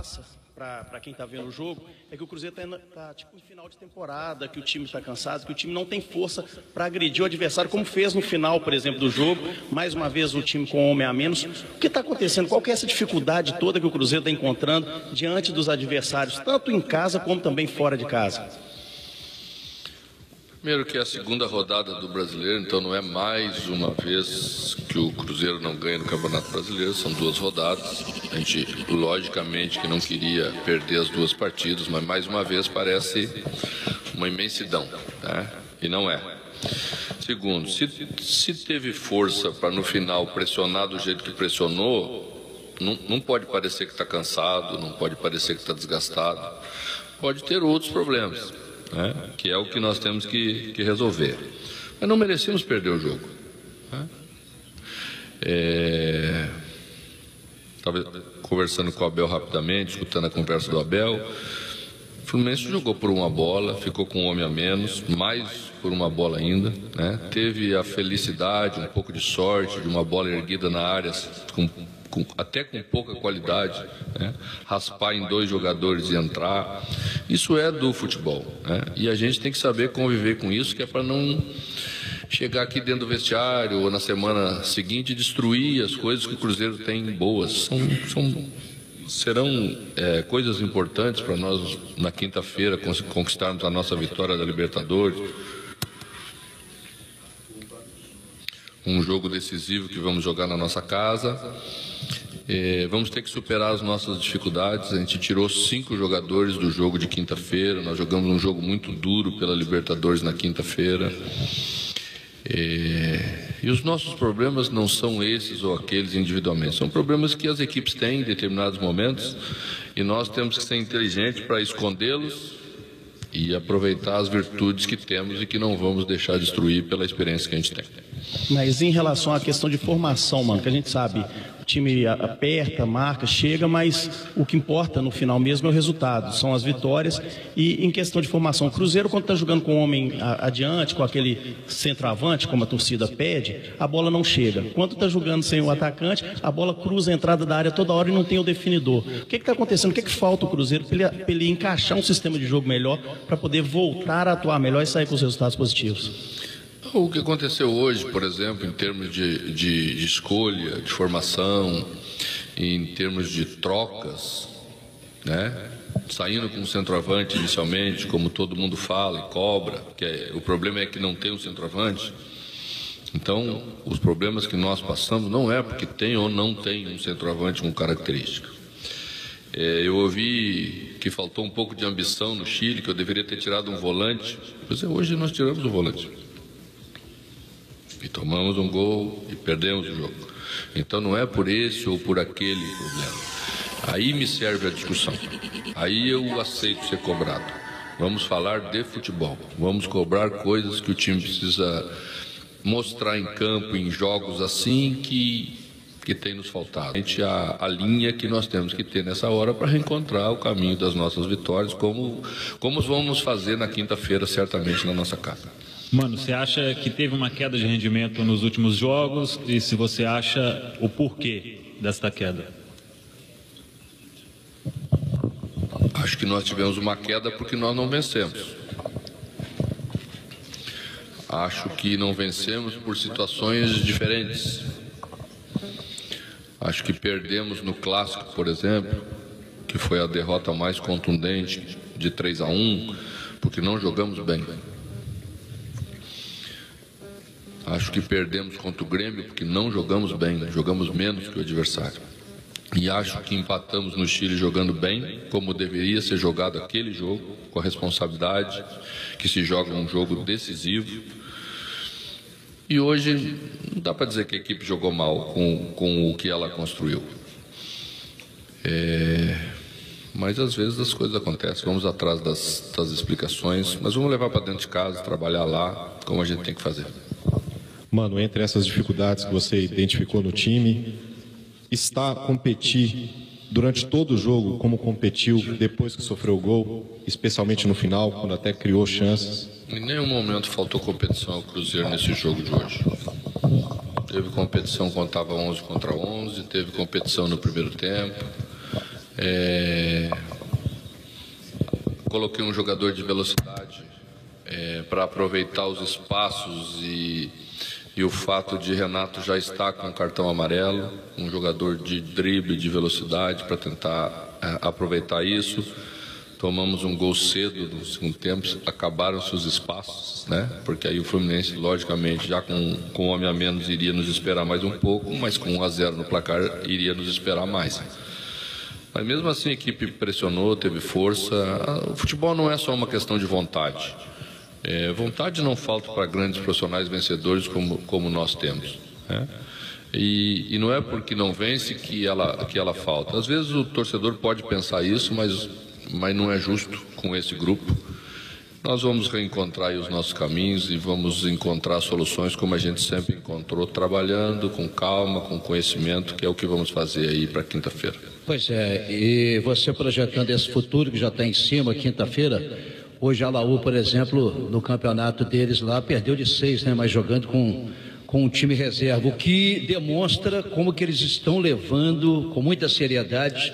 passa para quem está vendo o jogo é que o Cruzeiro está tipo em final de temporada, que o time está cansado, que o time não tem força para agredir o adversário, como fez no final, por exemplo, do jogo. Mais uma vez o time com um homem a menos. O que está acontecendo? Qual que é essa dificuldade toda que o Cruzeiro está encontrando diante dos adversários, tanto em casa como também fora de casa? Primeiro que é a segunda rodada do Brasileiro, então não é mais uma vez que o Cruzeiro não ganha no Campeonato Brasileiro, são 2 rodadas. A gente, logicamente, que não queria perder as 2 partidas, mas mais uma vez parece uma imensidão, né? E não é. Segundo, se teve força para no final pressionar do jeito que pressionou, não pode parecer que está cansado, não pode parecer que está desgastado, pode ter outros problemas, né? Que é o que nós temos que resolver. Mas não merecemos perder o jogo, né? Estava conversando com o Abel rapidamente, escutando a conversa do Abel. O Fluminense jogou por uma bola, ficou com um homem a menos, mais por uma bola ainda, né? Teve a felicidade, um pouco de sorte, de uma bola erguida na área, até com pouca qualidade, né? Raspar em 2 jogadores e entrar. Isso é do futebol, né? E a gente tem que saber conviver com isso, que é para não chegar aqui dentro do vestiário ou na semana seguinte e destruir as coisas que o Cruzeiro tem boas. Serão coisas importantes para nós na quinta-feira conquistarmos a nossa vitória da Libertadores. Um jogo decisivo que vamos jogar na nossa casa. Vamos ter que superar as nossas dificuldades. A gente tirou 5 jogadores do jogo de quinta-feira. Nós jogamos um jogo muito duro pela Libertadores na quinta-feira. E os nossos problemas não são esses ou aqueles individualmente. São problemas que as equipes têm em determinados momentos e nós temos que ser inteligentes para escondê-los e aproveitar as virtudes que temos e que não vamos deixar destruir pela experiência que a gente tem. Mas em relação à questão de formação, mano, que a gente sabe, o time aperta, marca, chega, mas o que importa no final mesmo é o resultado, são as vitórias. E em questão de formação, o Cruzeiro, quando está jogando com o homem adiante, com aquele centroavante, como a torcida pede, a bola não chega. Quando está jogando sem o atacante, a bola cruza a entrada da área toda hora e não tem o definidor. O que está acontecendo? O que falta o Cruzeiro para ele encaixar um sistema de jogo melhor, para poder voltar a atuar melhor e sair com os resultados positivos? O que aconteceu hoje, por exemplo, em termos de escolha, de formação, em termos de trocas, né? Saindo com um centroavante inicialmente, como todo mundo fala e cobra, o problema é que não tem um centroavante. Então, os problemas que nós passamos não é porque tem ou não tem um centroavante com característica. Eu ouvi que faltou um pouco de ambição no Chile, que eu deveria ter tirado um volante. Pois é, hoje nós tiramos o volante. E tomamos um gol e perdemos o jogo. Então não é por esse ou por aquele problema. Aí me serve a discussão. Aí eu aceito ser cobrado. Vamos falar de futebol. Vamos cobrar coisas que o time precisa mostrar em campo, em jogos assim, que tem nos faltado. A linha que nós temos que ter nessa hora para reencontrar o caminho das nossas vitórias, como vamos fazer na quinta-feira, certamente, na nossa casa. Mano, você acha que teve uma queda de rendimento nos últimos jogos? E se você acha o porquê desta queda? Acho que nós tivemos uma queda porque nós não vencemos. Acho que não vencemos por situações diferentes. Acho que perdemos no Clássico, por exemplo, que foi a derrota mais contundente, de 3-1, porque não jogamos bem. Acho que perdemos contra o Grêmio porque não jogamos bem, jogamos menos que o adversário. E acho que empatamos no Chile jogando bem, como deveria ser jogado aquele jogo, com a responsabilidade que se joga um jogo decisivo. E hoje não dá para dizer que a equipe jogou mal com o que ela construiu. Mas às vezes as coisas acontecem, vamos atrás das explicações, mas vamos levar para dentro de casa, trabalhar lá, como a gente tem que fazer. Mano, entre essas dificuldades que você identificou no time, está a competir durante todo o jogo como competiu depois que sofreu o gol, especialmente no final, quando até criou chances? Em nenhum momento faltou competição ao Cruzeiro nesse jogo de hoje. Teve competição quando estava 11 contra 11, teve competição no primeiro tempo. coloquei um jogador de velocidade para aproveitar os espaços e o fato de Renato já estar com o cartão amarelo, um jogador de drible, de velocidade, para tentar aproveitar isso. Tomamos um gol cedo no segundo tempo, acabaram-se os espaços, né? Porque aí o Fluminense, logicamente, já com um homem a menos, iria nos esperar mais um pouco, mas com 1-0 no placar, iria nos esperar mais. Mas mesmo assim a equipe pressionou, teve força. O futebol não é só uma questão de vontade. Vontade não falta para grandes profissionais vencedores como nós temos, né? E não é porque não vence que ela falta. Às vezes o torcedor pode pensar isso, mas não é justo com esse grupo. Nós vamos reencontrar aí os nossos caminhos e vamos encontrar soluções como a gente sempre encontrou, trabalhando com calma, com conhecimento, que é o que vamos fazer aí para quinta-feira. Pois é, e você projetando esse futuro que já está em cima, quinta-feira, hoje a Laú, por exemplo, no campeonato deles lá, perdeu de 6, né, mas jogando com um time reserva, o que demonstra como que eles estão levando com muita seriedade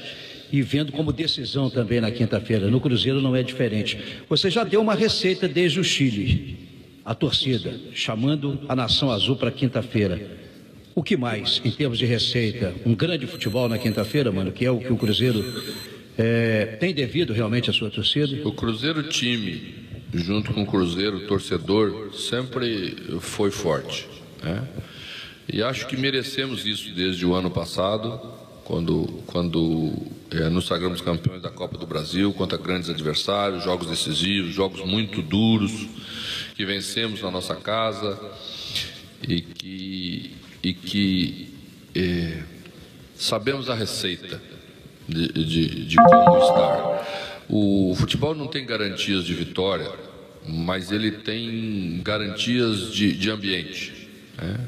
e vendo como decisão também na quinta-feira. No Cruzeiro não é diferente. Você já deu uma receita desde o Chile, a torcida, chamando a Nação Azul para quinta-feira. O que mais, em termos de receita? Um grande futebol na quinta-feira, mano, que é o que o Cruzeiro tem devido realmente à sua torcida? O Cruzeiro time, junto com o Cruzeiro torcedor, sempre foi forte, né? E acho que merecemos isso desde o ano passado, quando nos sagramos campeões da Copa do Brasil, contra grandes adversários, jogos decisivos, jogos muito duros, que vencemos na nossa casa e que sabemos a receita de como estar. O futebol não tem garantias de vitória, mas ele tem garantias de ambiente, né?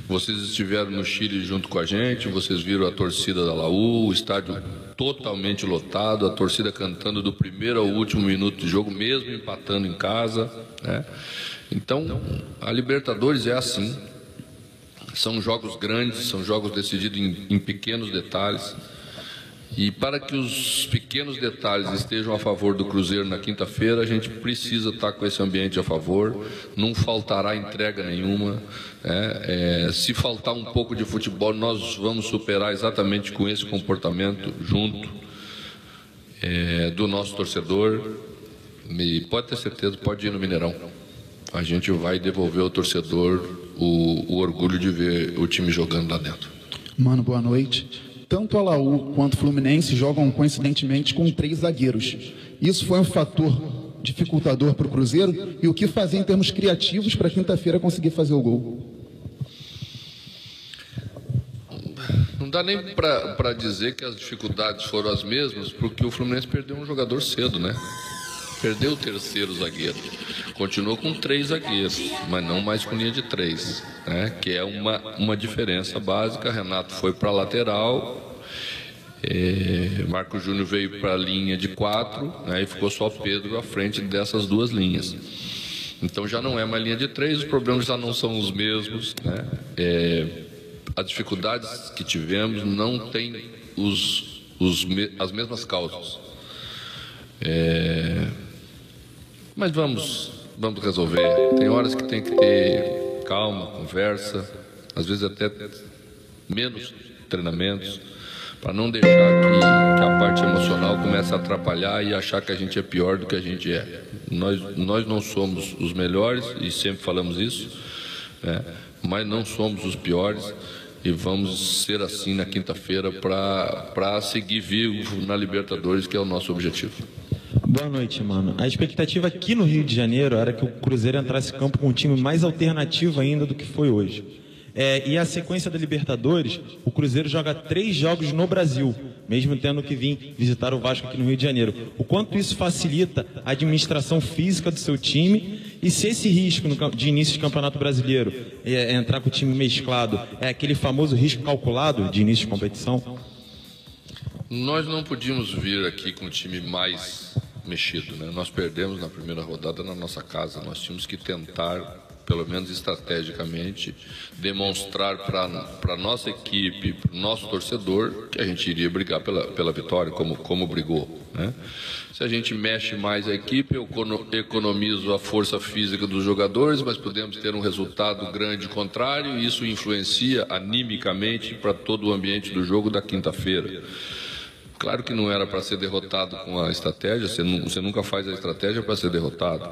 Vocês estiveram no Chile junto com a gente, vocês viram a torcida da Laú, o estádio totalmente lotado, a torcida cantando do primeiro ao último minuto de jogo, mesmo empatando em casa, né? Então, a Libertadores é assim. São jogos grandes, são jogos decididos em pequenos detalhes. E para que os pequenos detalhes estejam a favor do Cruzeiro na quinta-feira, a gente precisa estar com esse ambiente a favor, não faltará entrega nenhuma, né? Se faltar um pouco de futebol, nós vamos superar exatamente com esse comportamento junto do nosso torcedor. E pode ter certeza, pode ir no Mineirão. A gente vai devolver ao torcedor o orgulho de ver o time jogando lá dentro. Mano, boa noite. Tanto a Laú quanto o Fluminense jogam coincidentemente com 3 zagueiros. Isso foi um fator dificultador para o Cruzeiro? E o que fazer em termos criativos para quinta-feira conseguir fazer o gol? Não dá nem para dizer que as dificuldades foram as mesmas, porque o Fluminense perdeu um jogador cedo, né? Perdeu o terceiro zagueiro. Continuou com 3 zagueiros, mas não mais com linha de 3, né? Que é uma diferença básica. Renato foi para a lateral, Marco Júnior veio para a linha de 4, né? E ficou só Pedro à frente dessas 2 linhas. Então já não é uma linha de 3, os problemas já não são os mesmos, né? As dificuldades que tivemos não têm as mesmas causas. Mas vamos resolver. Tem horas que tem que ter calma, conversa, às vezes até menos treinamentos, para não deixar que a parte emocional comece a atrapalhar e achar que a gente é pior do que a gente é. Nós não somos os melhores, e sempre falamos isso, né? Mas não somos os piores, e vamos ser assim na quinta-feira para seguir vivo na Libertadores, que é o nosso objetivo. Boa noite, mano. A expectativa aqui no Rio de Janeiro era que o Cruzeiro entrasse em campo com um time mais alternativo ainda do que foi hoje. E a sequência da Libertadores, o Cruzeiro joga 3 jogos no Brasil, mesmo tendo que vir visitar o Vasco aqui no Rio de Janeiro. O quanto isso facilita a administração física do seu time, e se esse risco de início de Campeonato Brasileiro entrar com o time mesclado, é aquele famoso risco calculado de início de competição? Nós não podíamos vir aqui com o time mais mexido, né? Nós perdemos na primeira rodada na nossa casa, nós tínhamos que tentar pelo menos estrategicamente, demonstrar para a nossa equipe, para o nosso torcedor, que a gente iria brigar pela vitória, como brigou, né? Se a gente mexe mais a equipe, eu economizo a força física dos jogadores, mas podemos ter um resultado grande contrário, e isso influencia animicamente para todo o ambiente do jogo da quinta-feira. Claro que não era para ser derrotado com a estratégia, você nunca faz a estratégia para ser derrotado.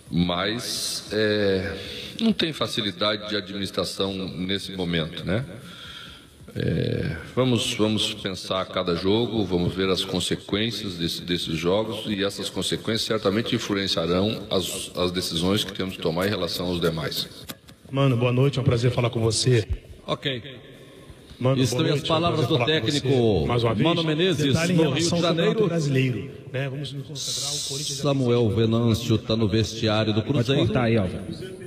Mas não tem facilidade de administração nesse momento, né? Vamos pensar a cada jogo, vamos ver as consequências desses jogos, e essas consequências certamente influenciarão as decisões que temos que tomar em relação aos demais. Mano, boa noite, é um prazer falar com você. Ok. Mano, estão as palavras do técnico Mano Menezes, no Rio de Janeiro. Brasileiro, né? Vamos nos concentrar, o Corinthians. Samuel Venâncio está no vestiário do Cruzeiro. Pode cortar aí, Alves.